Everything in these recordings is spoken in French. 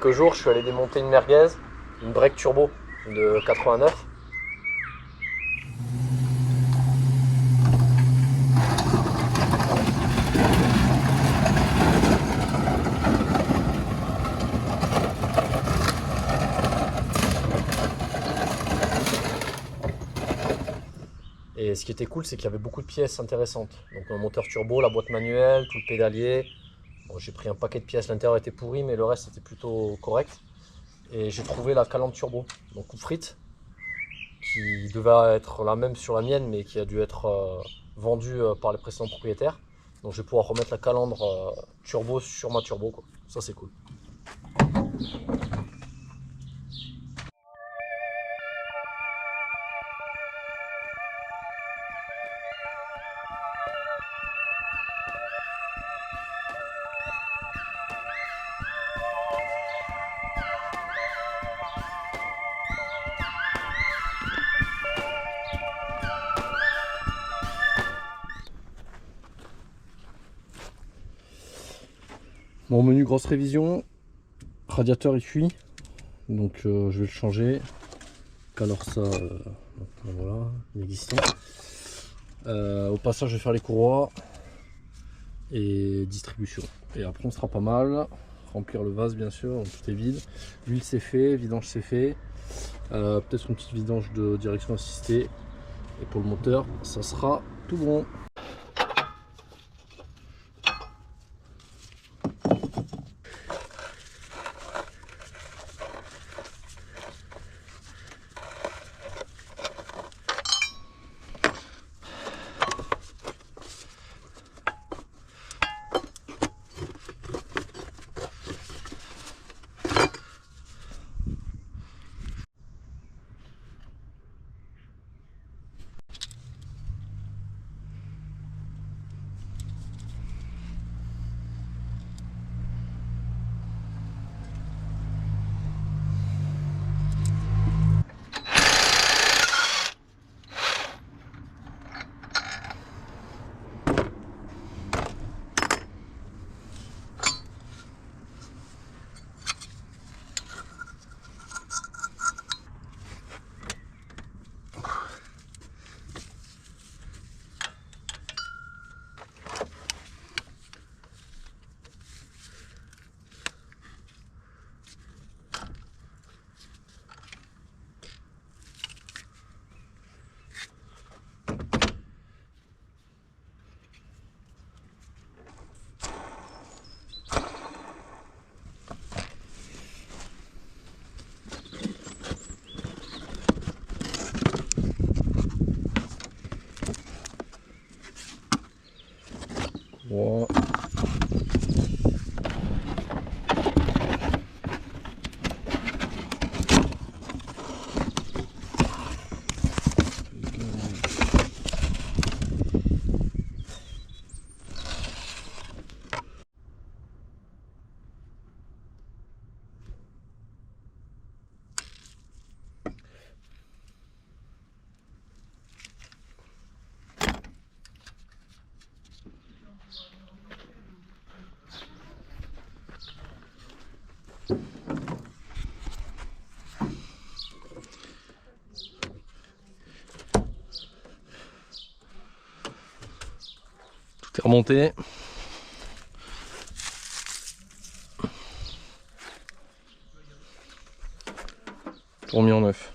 quelques jours, je suis allé démonter une merguez, une break turbo de 89. Et ce qui était cool, c'est qu'il y avait beaucoup de pièces intéressantes. Donc un moteur turbo, la boîte manuelle, tout le pédalier. Bon, j'ai pris un paquet de pièces, l'intérieur était pourri, mais le reste était plutôt correct. Et j'ai trouvé la calandre turbo, donc coupe frite, qui devait être la même sur la mienne, mais qui a dû être vendue par les précédents propriétaires. Donc je vais pouvoir remettre la calandre turbo sur ma turbo, quoi. Ça c'est cool. Bon, menu grosse révision, radiateur est cuit, donc je vais le changer. Alors ça, voilà, inexistant. Au passage, je vais faire les courroies et distribution. Et après, on sera pas mal. Remplir le vase, bien sûr, donc tout est vide. L'huile c'est fait, vidange c'est fait. Peut-être une petite vidange de direction assistée. Et pour le moteur, ça sera tout bon. Wow. Tout est remonté. Tout remis en neuf.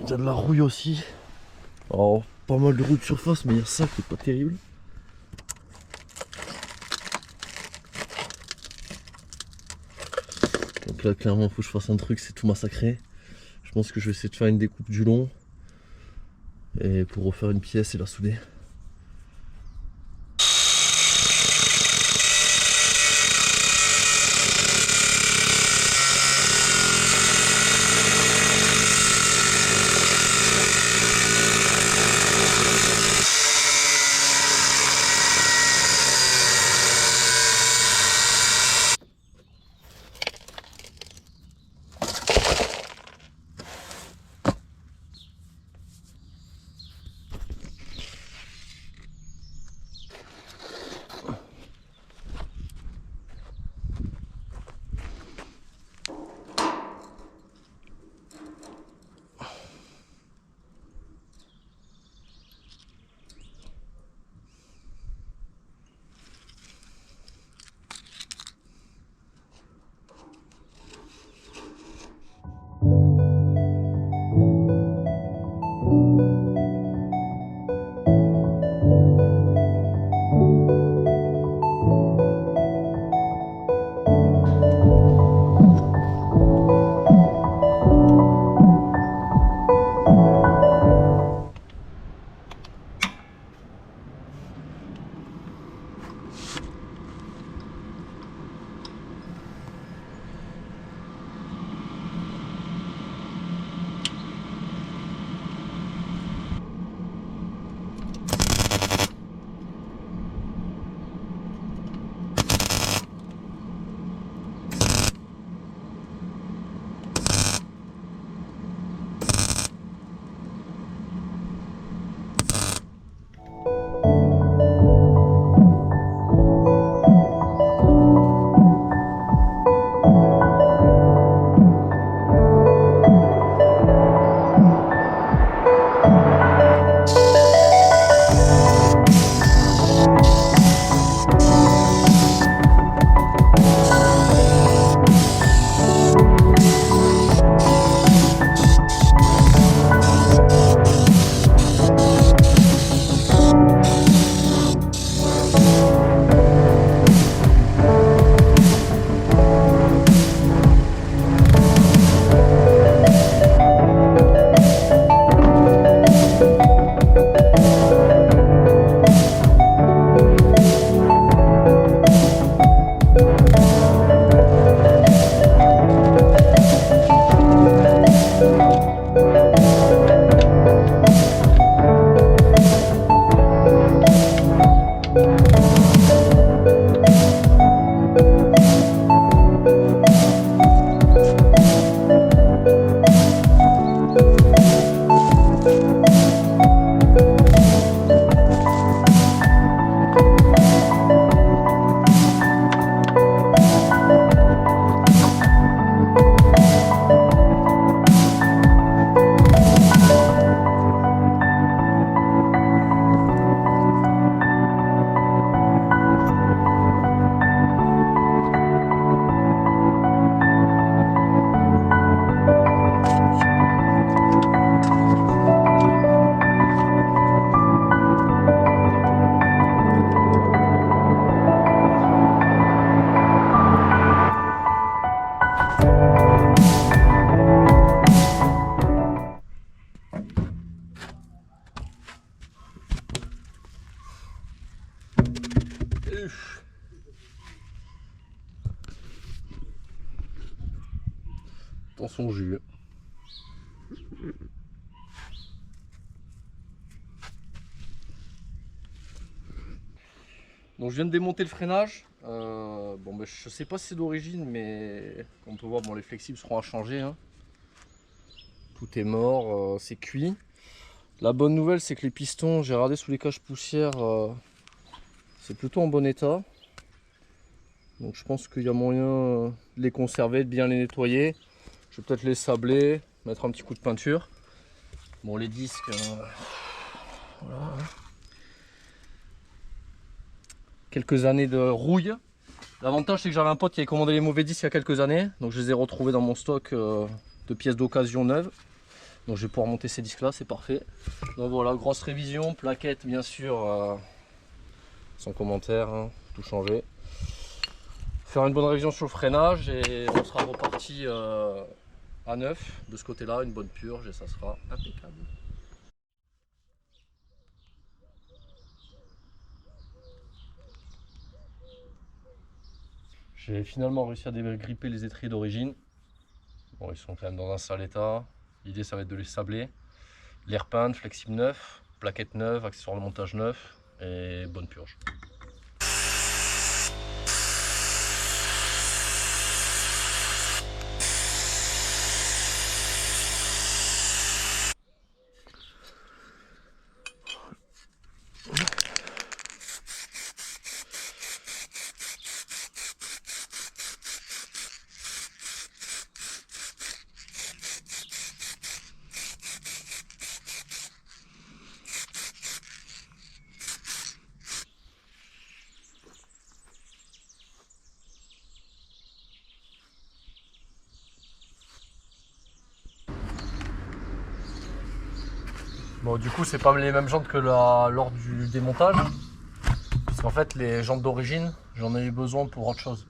Il y a de la rouille aussi. Alors, pas mal de rouille de surface, mais il y a ça qui est pas terrible. Donc là, clairement, il faut que je fasse un truc, c'est tout massacré. Je pense que je vais essayer de faire une découpe du long. Et pour refaire une pièce et la souder. Dans son jus. Donc je viens de démonter le freinage. Bon, ben, je sais pas si c'est d'origine, mais comme on peut voir, bon, les flexibles seront à changer. Hein. Tout est mort, c'est cuit. La bonne nouvelle, c'est que les pistons, j'ai regardé sous les caches poussières, c'est plutôt en bon état. Donc je pense qu'il y a moyen de les conserver, de bien les nettoyer. Je vais peut-être les sabler, mettre un petit coup de peinture. Bon, les disques, voilà. Quelques années de rouille. L'avantage, c'est que j'avais un pote qui avait commandé les mauvais disques il y a quelques années. Donc je les ai retrouvés dans mon stock de pièces d'occasion neuves. Donc je vais pouvoir monter ces disques là, c'est parfait. Donc voilà, grosse révision, plaquettes bien sûr, sans commentaire, hein, tout changé. Faire une bonne révision sur le freinage et on sera reparti à neuf de ce côté là, une bonne purge et ça sera impeccable. J'ai finalement réussi à dégripper les étriers d'origine. Bon, ils sont quand même dans un sale état. L'idée, ça va être de les sabler. Les repeindre, flexible neuf, plaquettes neuves, accessoires de montage neuf et bonne purge. Bon, du coup, c'est pas les mêmes jantes que lors du démontage. Parce qu'en fait, les jantes d'origine, j'en ai eu besoin pour autre chose.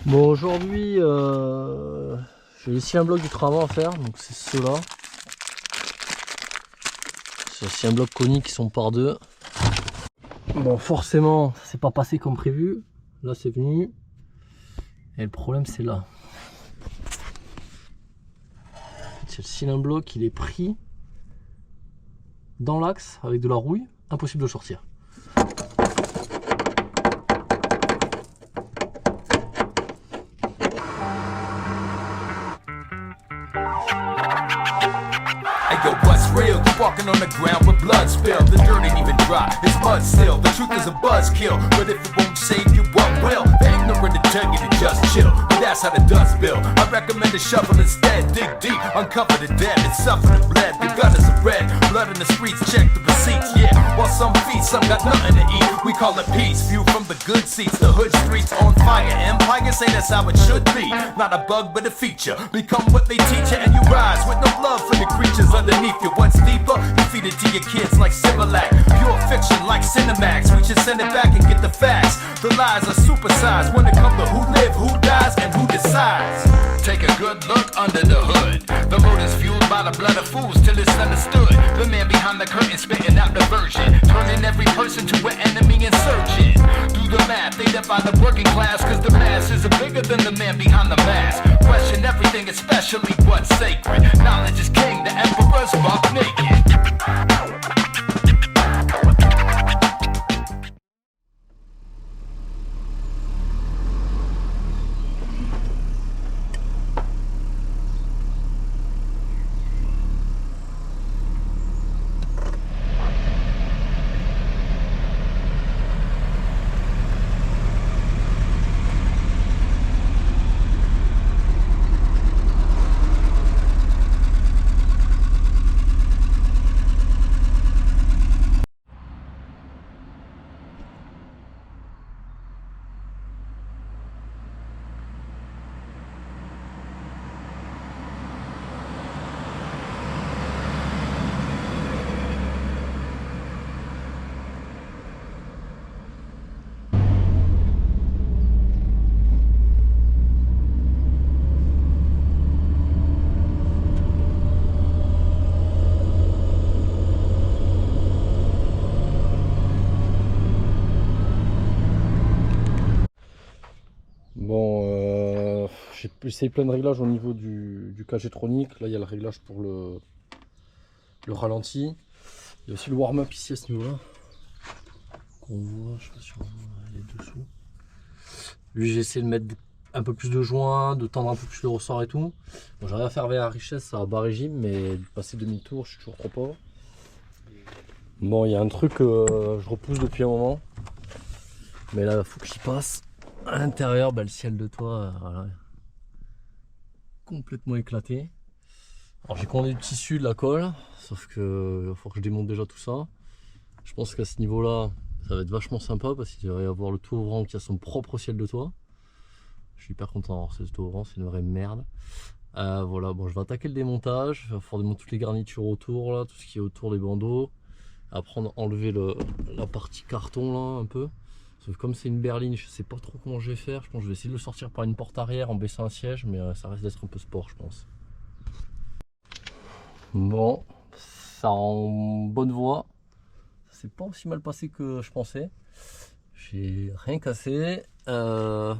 Bon, aujourd'hui, j'ai ici un bloc du tramway à faire, donc c'est ceux-là. C'est aussi un bloc conique qui sont par deux. Bon, forcément, ça s'est pas passé comme prévu. Là, c'est venu. Et le problème, c'est là. C'est le cylindre bloc, il est pris dans l'axe avec de la rouille. Impossible de le sortir. Yo, what's real? You walking on the ground with blood spilled. The dirt ain't even dry, it's mud still. The truth is a buzzkill, but if it won't save you, what will? The ignorant to tell you to just chill, but that's how the dust build. I recommend a shovel instead. Dig deep, uncover the dead and suffer the bled. The gutters are red, blood in the streets. Check the receipts, yeah. While some feast, some got nothing to eat. We call it peace. View from the good seats, the hood streets on fire. Empire say that's how it should be. Not a bug, but a feature. Become what they teach you, and you rise with no love for the creatures underneath you. What's deeper? You feed it to your kids like Similac. Pure fiction like Cinemax. We should send it back and get the facts. The lies are supersized when it comes to who live, who dies, and who decides. Take a good look under the hood. The mood is fueled by the blood of fools till it's understood. The man behind the curtain spitting out the version, turning every person to an enemy insurgent. Do the math, they divide the working class, cause the masses are bigger than the man behind the mask. Question everything, especially what's sacred. Knowledge is king, the emperor's buck naked. essayé plein de réglages au niveau du KG-Tronic. Là, il y a le réglage pour le ralenti. Il y a aussi le warm-up ici à ce niveau-là. Qu'on voit, je sais pas si on voit les dessous. Lui, j'ai essayé de mettre un peu plus de joints, de tendre un peu plus le ressort et tout. Bon, j'arrive à faire vers la richesse à bas régime, mais de passer demi-tour, je suis toujours trop pauvre. Bon, il y a un truc que je repousse depuis un moment. Mais là, il faut que j'y passe. À l'intérieur, le ciel de toit, voilà, complètement éclaté. Alors j'ai commandé du tissu, de la colle, sauf que il va falloir que je démonte déjà tout ça. Je pense qu'à ce niveau-là, ça va être vachement sympa parce qu'il va y avoir le toit ouvrant qui a son propre ciel de toit. Je suis hyper content d'avoir ce toit ouvrant, c'est une vraie merde. Voilà, bon, je vais attaquer le démontage. Il va falloir démonter toutes les garnitures autour, là, tout ce qui est autour des bandeaux. Après, enlever la partie carton là un peu. Sauf que comme c'est une berline, je sais pas trop comment je vais faire. Je pense que je vais essayer de le sortir par une porte arrière en baissant un siège, mais ça risque d'être un peu sport, je pense. Bon, ça en bonne voie. Ça s'est pas aussi mal passé que je pensais. J'ai rien cassé. Bon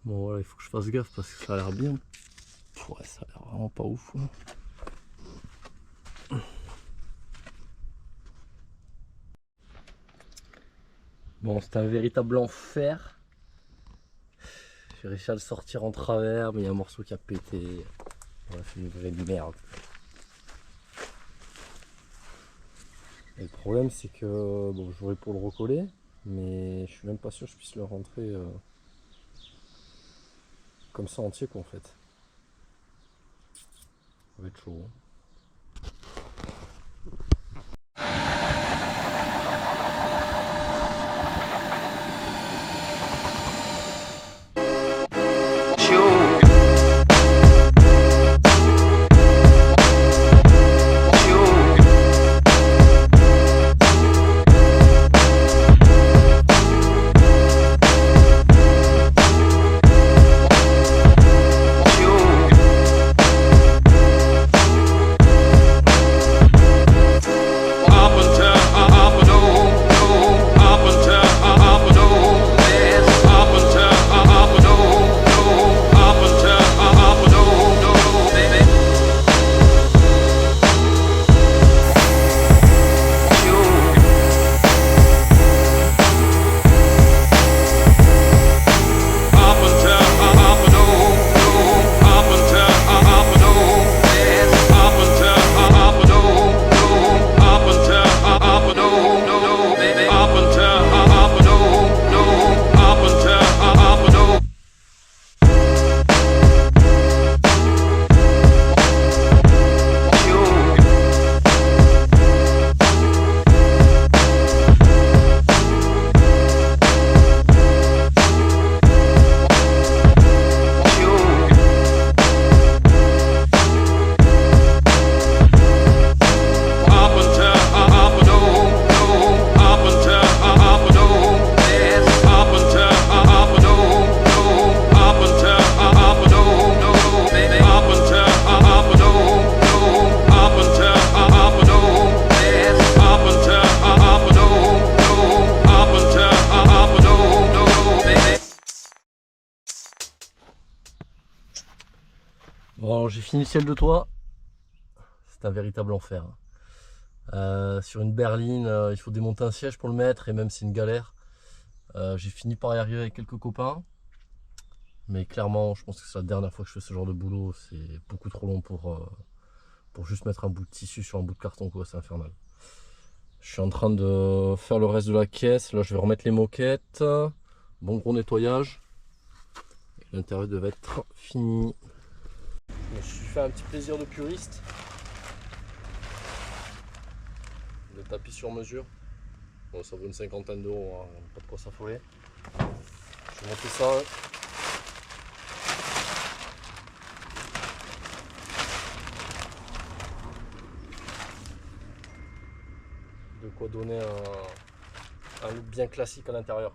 voilà, il faut que je fasse gaffe parce que ça a l'air bien. Ouais, ça a l'air vraiment pas ouf. Bon, c'était un véritable enfer. J'ai réussi à le sortir en travers, mais il y a un morceau qui a pété. Voilà, c'est une vraie merde. Et le problème, c'est que bon, j'aurais pour le recoller, mais je suis même pas sûr que je puisse le rentrer comme ça entier, quoi, en fait. Ça va être chaud. Hein. Bon, j'ai fini le ciel de toit. C'est un véritable enfer. Sur une berline, il faut démonter un siège pour le mettre et même c'est une galère. J'ai fini par y arriver avec quelques copains. Mais clairement, je pense que c'est la dernière fois que je fais ce genre de boulot. C'est beaucoup trop long pour juste mettre un bout de tissu sur un bout de carton, quoi. C'est infernal. Je suis en train de faire le reste de la caisse. Là, je vais remettre les moquettes. Bon gros nettoyage. L'intérieur devait être fini. Je me suis fait un petit plaisir de puriste. Le tapis sur mesure. Bon, ça vaut une cinquantaine d'euros, hein. Pas de quoi s'affoler. Je vais monter ça. De quoi donner un look bien classique à l'intérieur.